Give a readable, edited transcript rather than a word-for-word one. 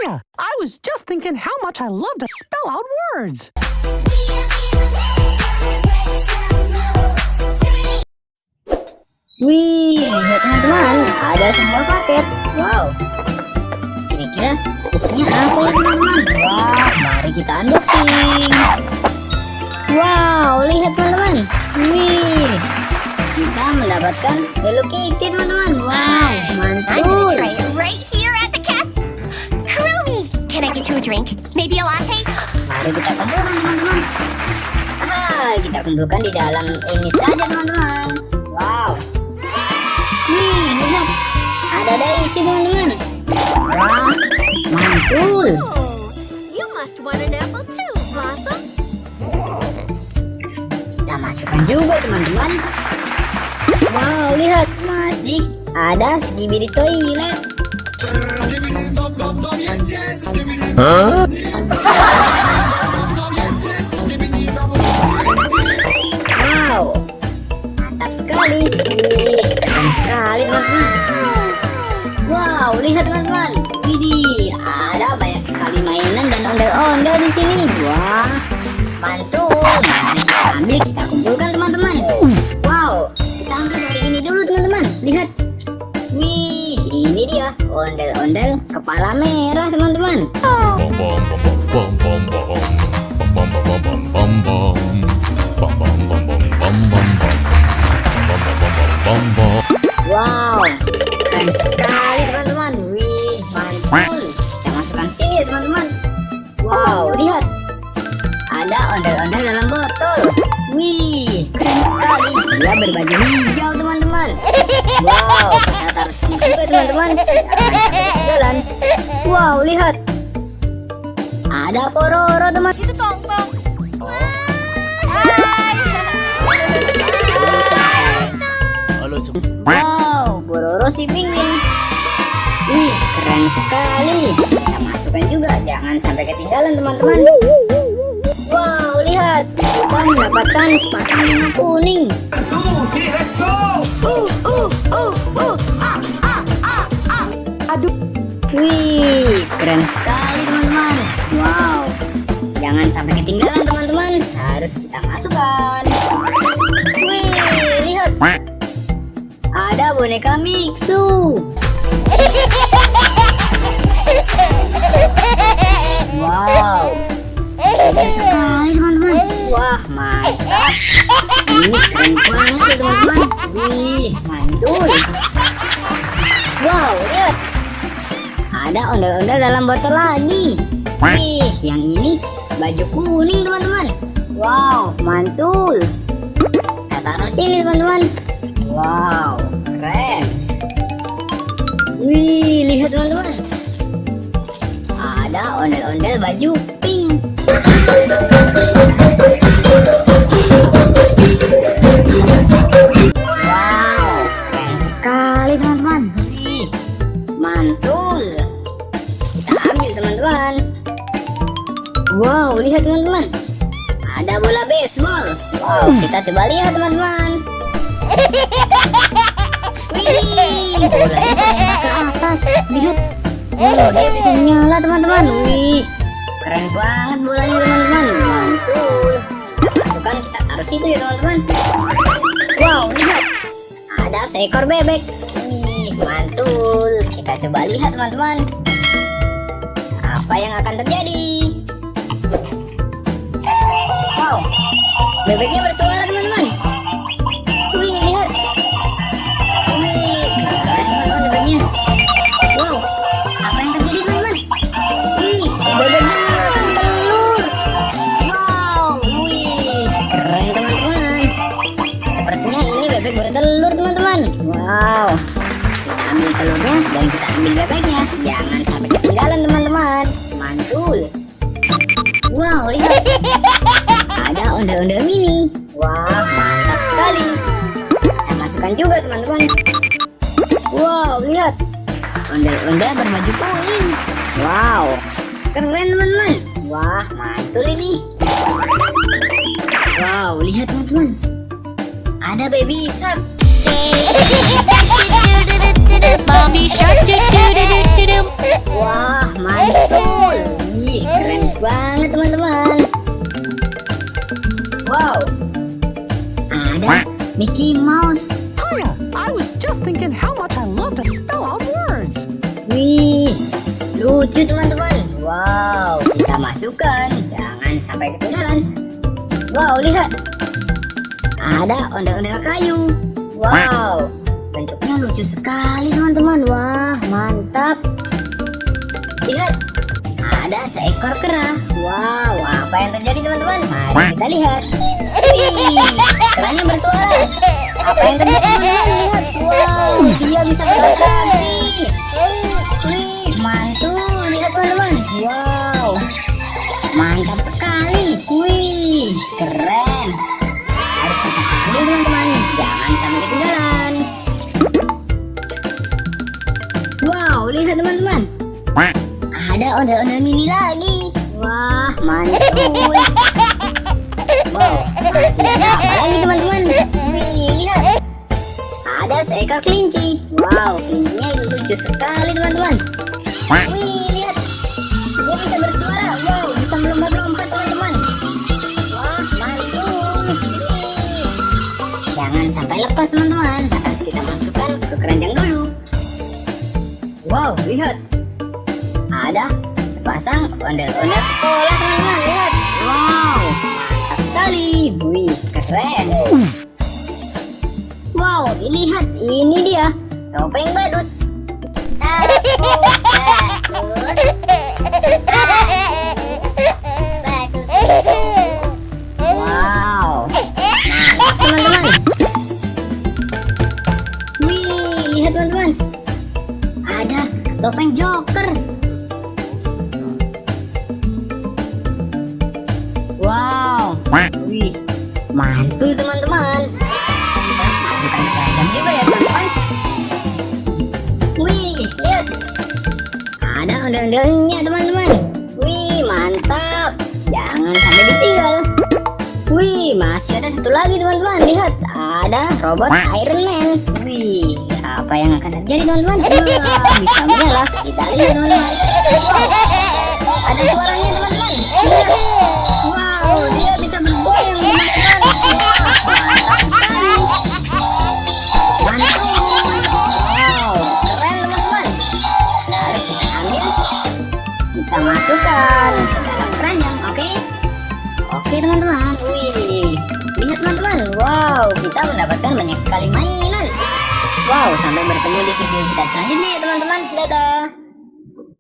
yeah, I was just thinking how much I love to spell out words. Wih, lihat teman-teman, ada sebuah paket. Wow, kira-kira isinya apa ya teman-teman? Wah, mari kita unboxing. Wow, lihat teman-teman. Wih, kita mendapatkan Hello Kitty teman-teman. Wow, mantul. Right here at the cafe. Kurumi, can I get you a drink? Maybe a latte? Mari kita kumpulkan teman-teman. Kita kumpulkan di dalam ini saja teman-teman. Wow. Wih, lihat, ada daisy teman-teman. Wah, mantul. You must want an apple too, Blossom. Kita masukkan juga teman-teman. Wow, lihat, masih ada Skibidi Toilet. Wow, mantap sekali. Wih, keren sekali teman-teman. Wow, lihat teman-teman. Widih, ada banyak sekali mainan dan ondel-ondel di sini. Wah, mantul. Mari kita ambil, kita kumpulkan teman-teman. Wow, kita ambil dari ini dulu teman-teman. Lihat. Wih, ini dia ondel-ondel kepala merah teman-teman. Wow, keren sekali teman-teman. Wih, mantul. Kita masukkan sini ya teman-teman. Wow, lihat, ada ondel-ondel dalam botol. Wih, keren sekali. Dia berbaju hijau teman-teman. Wow, kita taruh sini juga teman-teman. Jangan sampai ketinggalan. Wow, lihat, ada Pororo teman. Itu Bongbong. Wow, Pororo si penguin. Wih, keren sekali. Kita masukkan juga, jangan sampai ketinggalan teman-teman. Wow, lihat, kita mendapatkan sepasang minyak kuning. Aduh. Wih, keren sekali teman-teman. Wow, jangan sampai ketinggalan teman-teman. Harus kita masukkan. Wih, lihat, ada boneka Mixu. Wow, lucu sekali teman-teman. Wah, mantap. Ini keren banget ya teman-teman. Wih, mantul. Wow, lihat, ada ondel-ondel dalam botol lagi. Wih, yang ini baju kuning teman-teman. Wow, mantul. Kita taruh sini teman-teman. Wow, keren. Wih, lihat teman-teman, ada ondel-ondel baju pink. Wow, keren sekali teman-teman. Wih, mantul. Kita ambil teman-teman. Wow, lihat teman-teman, ada bola baseball. Wow, kita coba lihat teman-teman. Wih, bolanya tembak ke atas. Lihat, wow, dia bisa nyala teman-teman. Wih, keren banget bolanya teman-teman. Mantul. Kita masukkan, kita taruh situ ya teman-teman. Wow, lihat, ada seekor bebek. Wih, mantul. Kita coba lihat teman-teman, apa yang akan terjadi. Wow, bebeknya bersuara teman-teman. Wih, lihat. Wih, keren teman-teman bebeknya. Wow, apa yang terjadi teman-teman? Wih, bebeknya mengeluarkan telur. Wow, wih, keren teman-teman. Sepertinya ini bebek bertelur teman-teman. Wow, kita ambil telurnya dan kita ambil bebeknya. Jangan sampai ketinggalan teman-teman. Mantul. Wow, lihat, ada ondel-ondel mini. Wah, mantap sekali. Kita masukkan juga teman-teman. Wow, lihat, ondel-ondel berbaju kuning. Wow, keren teman-teman. Wah, mantul ini. Wow, lihat teman-teman, ada baby shark. Mommy shark do do do do do do. Wah, mantul. Ih, keren banget teman-teman. Wow, ada Mickey Mouse. Hiya, I was just thinking how much I love to spell out words. Wih, lucu teman-teman. Wow, kita masukkan, jangan sampai ketinggalan. Wow, lihat, ada ondel-ondel kayu. Wow, bentuknya lucu sekali teman-teman. Wah, mantap. Lihat, ada seekor kera. Wow, apa yang terjadi teman-teman? Mari kita lihat. Wih, keranya bersuara. Apa yang terjadi teman-teman? Lihat, wow, dia bisa berinteraksi. Wih, mantul. Lihat teman-teman. Wow, mantap sekali. Wih, keren. Harus kita ambil teman-teman, jangan sampai ketinggalan. Wow, lihat teman-teman, ada ondel-ondel mini lagi. Wah, mantul. Wow, masih ada apa lagi teman-teman? Wih, lihat, ada seekor kelinci. Wow, kelincinya lucu sekali teman-teman. Wih, lihat, dia bisa bersuara. Wow, bisa melompat-lompat teman-teman. Wah, mantul. Wih. Jangan sampai lepas teman-teman, harus kita masukkan ke keranjang dulu. Wow, lihat, ada sepasang ondel-ondel sekolah teman-teman. Lihat, wow, mantap sekali. Wih, keren. Wow, lihat, ini dia topeng badut. Wow, mantap teman-teman. Wih, lihat teman-teman, ada topeng Joker. Wow, wih, mantul teman-teman. Kita masukkan ke keranjang juga ya teman-teman. Wih, lihat, ada ondel-ondelnya teman-teman. Wih, mantap. Jangan sampai ditinggal. Wih, masih ada satu lagi teman-teman. Lihat, ada robot Iron Man. Wih, apa yang akan terjadi teman-teman? Wah, bisa menyala. Kita lihat teman-teman. Wow, ada suaranya teman-teman. Lihat. Wow, dia bisa bergoyang teman-teman. Wah, mantap sekali. Mantul. Wow, keren teman-teman. Harus kita ambil, kita masukkan ke dalam keranjang, oke? Oke teman-teman. Wih, lihat teman-teman. Wow, kita mendapatkan banyak sekali mainan. Wow, sampai bertemu di video kita selanjutnya ya teman-teman. Dadah.